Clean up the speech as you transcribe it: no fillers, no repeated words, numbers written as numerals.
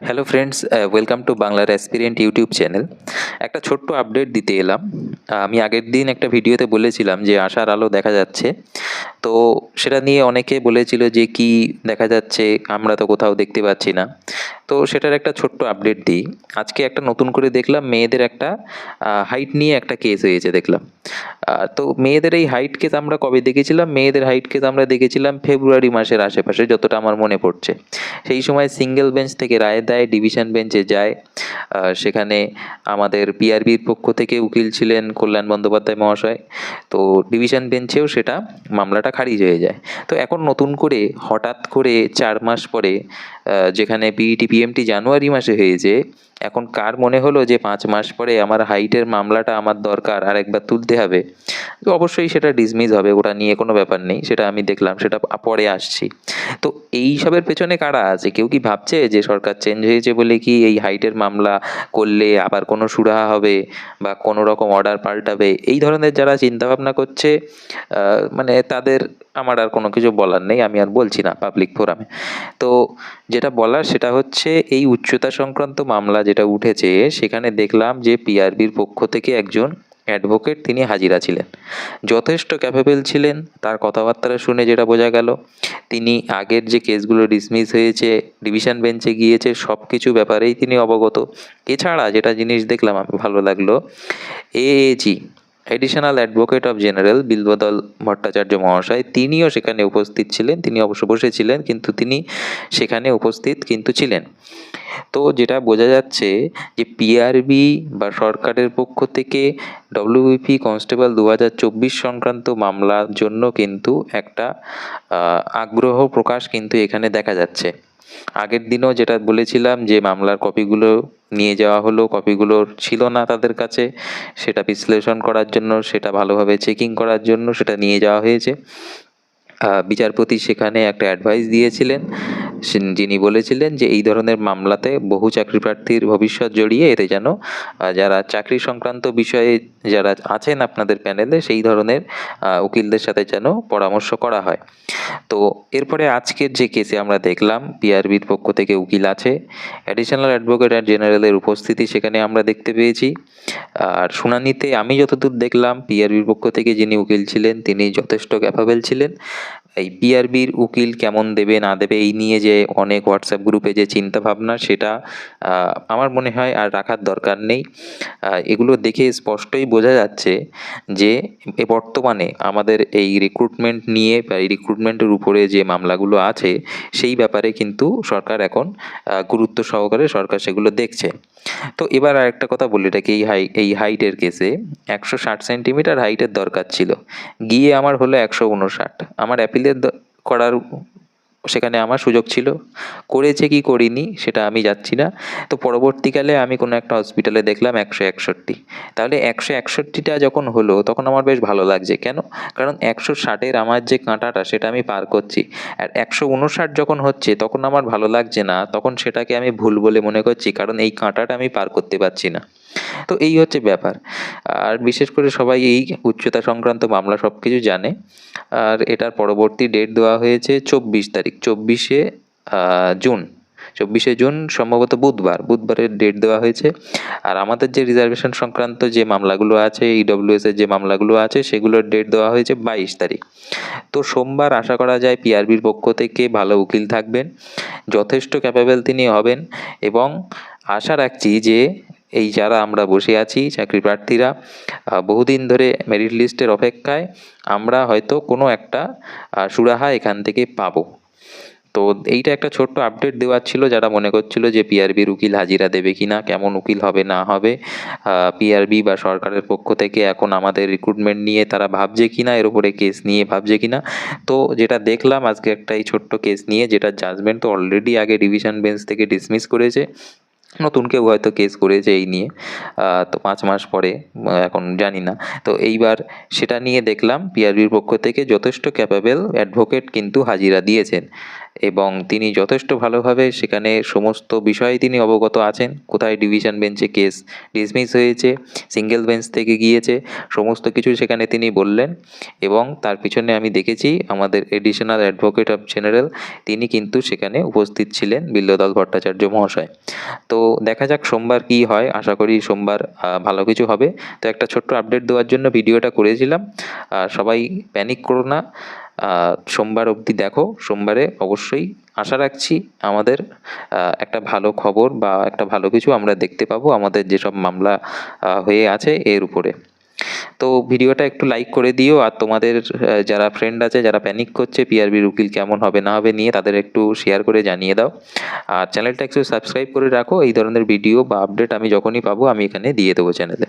Hello friends, welcome to বাংলার aspirant YouTube channel. একটা ছোট্ট আপডেট দিতে এলাম। আমি আগের দিন একটা ভিডিওতে বলেছিলাম যে আশার আলো দেখা যাচ্ছে। তো সেটা নিয়ে অনেকে বলেছিল যে কি দেখা যাচ্ছে, আমরা তো কোথাও দেখতে পাচ্ছি না। তো সেটার একটা ছোট্ট আপডেট দিই। আজকে একটা নতুন করে দেখলাম মেয়েদের একটা হাইট নিয়ে একটা কেস হয়েছে দেখলাম। তো মেয়েদের এই হাইট কেস আমরা কবে দেখেছিলাম? মেয়েদের হাইট কেস আমরা দেখেছিলাম ফেব্রুয়ারি মাসের আশেপাশে, যতটা আমার মনে পড়ছে। সেই সময় সিঙ্গেল বেঞ্চ থেকে রায় দেয়, ডিভিশন বেঞ্চে যায়। সেখানে আমাদের পিআরবির পক্ষ থেকে উকিল ছিলেন কল্যাণ বন্দ্যোপাধ্যায় মহাশয়। তো ডিভিশন বেঞ্চেও সেটা মামলাটা খারিজ হয়ে যায়। তো এখন নতুন করে হঠাৎ করে 4 মাস পরে, যেখানে পিইটি পিএমটি জানুয়ারি মাসে হয়েছে, এখন কার মনে হলো যে 5 মাস পরে আমার হাইটের মামলাটা আমার দরকার আর একবার তুলতে হবে? তো অবশ্যই সেটা ডিসমিস হবে, ওটা নিয়ে কোনো ব্যাপার নেই, সেটা আমি দেখলাম, সেটা পরে আসছি। তো এই সবের পেছনে কারা আছে? কেউ কি ভাবছে যে সরকার চেঞ্জ হয়েছে বলে কি এই হাইটের মামলা করলে আবার কোনো সুরাহা হবে বা কোনো রকম অর্ডার পাল্টাবে? এই ধরনের যারা চিন্তাভাবনা করছে, মানে তাদের আমার আর কোনো কিছু বলার নেই, আমি আর বলছি না পাবলিক ফোরামে। তো যেটা বলার সেটা হচ্ছে, এই উচ্চতা সংক্রান্ত মামলা যেটা উঠেছে, সেখানে দেখলাম যে পিআরবির পক্ষ থেকে একজন অ্যাডভোকেট তিনি হাজিরা ছিলেন। যথেষ্ট ক্যাপেবল ছিলেন, তার কথাবার্তা শুনে যেটা বোঝা গেল, তিনি আগের যে কেসগুলো ডিসমিস হয়েছে, ডিভিশন বেঞ্চে গিয়েছে, সব কিছু ব্যাপারেই তিনি অবগত। এছাড়া যেটা জিনিস দেখলাম আমি ভালো লাগলো, AAG additional advocate of general Bilwadal Bhattacharya মহাশয়, তিনিও সেখানে উপস্থিত ছিলেন। তিনি অবশ্য বসেছিলেন, কিন্তু তিনি সেখানে উপস্থিত কিন্তু ছিলেন। তো যেটা বোঝা যাচ্ছে যে পিআরবি বা সরকারের পক্ষ থেকে ডব্লিউবিপি কনস্টেবল 2024 সংক্রান্ত মামলার জন্য কিন্তু একটা আগ্রহ প্রকাশ কিন্তু এখানে দেখা যাচ্ছে। আগের দিনও যেটা বলেছিলাম যে মামলার কপিগুলো নিয়ে যাওয়া হলো, কপিগুলো ছিল না তাদের কাছে, সেটা বিশ্লেষণ করার জন্য, সেটা ভালোভাবে চেকিং করার জন্য সেটা নিয়ে যাওয়া হয়েছে। বিচারপতি সেখানে একটা অ্যাডভাইস দিয়েছিলেন, যিনি বলেছিলেন যে এই ধরনের মামলাতে বহু চাকরি প্রার্থীর ভবিষ্যৎ জড়িয়ে, এতে যেন যারা চাকরি সংক্রান্ত বিষয়ে যারা আছেন আপনাদের প্যানেলে, সেই ধরনের উকিলদের সাথে যেন পরামর্শ করা হয়। তো এরপরে আজকের যে কেসে আমরা দেখলাম পিআরবির পক্ষ থেকে উকিল আছে, অ্যাডিশনাল অ্যাডভোকেট জেনারেলের উপস্থিতি সেখানে আমরা দেখতে পেয়েছি। আর শুনানিতে আমি যতদূর দেখলাম, পিআরবির পক্ষ থেকে যিনি উকিল ছিলেন তিনি যথেষ্ট ক্যাপাবেল ছিলেন। এই পিআরবির উকিল কেমন দেবে না দেবে এই নিয়ে যে অনেক হোয়াটসঅ্যাপ গ্রুপে যে চিন্তা ভাবনা, সেটা আমার মনে হয় আর রাখার দরকার নেই। এগুলো দেখে স্পষ্টই বোঝা যাচ্ছে যে বর্তমানে আমাদের এই রিক্রুটমেন্ট নিয়ে বা এই রিক্রুটমেন্টের উপরে যে মামলাগুলো আছে, সেই ব্যাপারে কিন্তু সরকার এখন গুরুত্ব সহকারে সরকার সেগুলো দেখছে। তো এবার আরেকটা কথা বলি, এটাকে এই হাইটের কেসে 160 সেন্টিমিটার হাইটের দরকার ছিল, গিয়ে আমার হলো 159। আমার অ্যাপিলের করার সেখানে আমার সুযোগ ছিল, করেছে কি করিনি সেটা আমি যাচ্ছি না। তো পরবর্তীকালে আমি কোনো একটা হসপিটালে দেখলাম 161। তাহলে 161টা যখন হলো তখন আমার বেশ ভালো লাগছে। কেন? কারণ 160-এর আমার যে কাঁটাটা সেটা আমি পার করছি। আর 159 যখন হচ্ছে তখন আমার ভালো লাগছে না, তখন সেটাকে আমি ভুল বলে মনে করছি, কারণ এই কাঁটাটা আমি পার করতে পারছি না। তো এই হচ্ছে ব্যাপার। আর বিশেষ করে সবাই এই উচ্চতা সংক্রান্ত মামলা সব কিছু জানে। আর এটার পরবর্তী ডেট দেওয়া হয়েছে 24 তারিখ, 24শে জুন। 24শে জুন সম্ভবত বুধবারের ডেট দেওয়া হয়েছে। আর আমাদের যে রিজার্ভেশন সংক্রান্ত যে মামলাগুলো আছে, ইডব্লিউএস এর যে মামলাগুলো আছে, সেগুলোর ডেট দেওয়া হয়েছে 22 তারিখ। তো সোমবার আশা করা যায় পিআরবির পক্ষ থেকে ভালো উকিল থাকবেন, যথেষ্ট ক্যাপেবল তিনি হবেন। এবং আশা রাখছি যে এই যারা আমরা বসে আছি চাকরি প্রার্থীরা, বহুদিন ধরে মেরিট লিস্টের অপেক্ষায়, আমরা হয়তো কোনো একটা সুরাহা এখান থেকে পাবো। তো এইটা একটা ছোট্ট আপডেট দেওয়ার ছিল, যারা মনে করছিল যে পিআরবির উকিল হাজিরা দেবে কিনা, কেমন উকিল হবে না হবে, পিআরবি বা সরকারের পক্ষ থেকে এখন আমাদের রিক্রুটমেন্ট নিয়ে তারা ভাবছে কিনা, এর উপরে কেস নিয়ে ভাবছে কিনা। তো যেটা দেখলাম আজকে একটা এই ছোট্ট কেস নিয়ে, যেটা জাজমেন্ট তো অলরেডি আগে ডিভিশন বেঞ্চ থেকে ডিসমিস করেছে, নতুন কেউ হয়তো কেস করেছে এই নিয়ে। তো 5 মাস পরে, এখন জানি না। তো এইবার সেটা নিয়ে দেখলাম পিআরবির পক্ষ থেকে যথেষ্ট ক্যাপেবল অ্যাডভোকেট কিন্তু হাজিরা দিয়েছেন। এবং তিনি যথেষ্ট ভালোভাবে সেখানে সমস্ত বিষয়ে তিনি অবগত আছেন, কোথায় ডিভিশন বেঞ্চে কেস ডিসমিস হয়েছে, সিঙ্গেল বেঞ্চ থেকে গিয়েছে, সমস্ত কিছু সেখানে তিনি বললেন। এবং তার পিছনে আমি দেখেছি আমাদের এডিশনাল অ্যাডভোকেট অফ জেনারেল, তিনি কিন্তু সেখানে উপস্থিত ছিলেন, বিল্লদল ভট্টাচার্য মহাশয়। তো দেখা যাক সোমবার কি হয়, আশা করি সোমবার ভালো কিছু হবে। তো একটা ছোট্ট আপডেট দেওয়ার জন্য ভিডিওটা করেছিলাম। সবাই প্যানিক করো না, সোমবার অবধি দেখো। সোমবারে অবশ্যই আশা রাখছি আমাদের একটা ভালো খবর বা একটা ভালো কিছু আমরা দেখতে পাবো আমাদের যেসব মামলা হয়ে আছে এর উপরে। তো ভিডিওটা একটু লাইক করে দিও, আর তোমাদের যারা ফ্রেন্ড আছে যারা প্যানিক করছে পিআরবির উকিল কেমন হবে না হবে নিয়ে, তাদের একটু শেয়ার করে জানিয়ে দাও। আর চ্যানেলটা একটু সাবস্ক্রাইব করে রাখো, এই ধরনের ভিডিও বা আপডেট আমি যখনই পাবো আমি এখানে দিয়ে দেবো চ্যানেলে।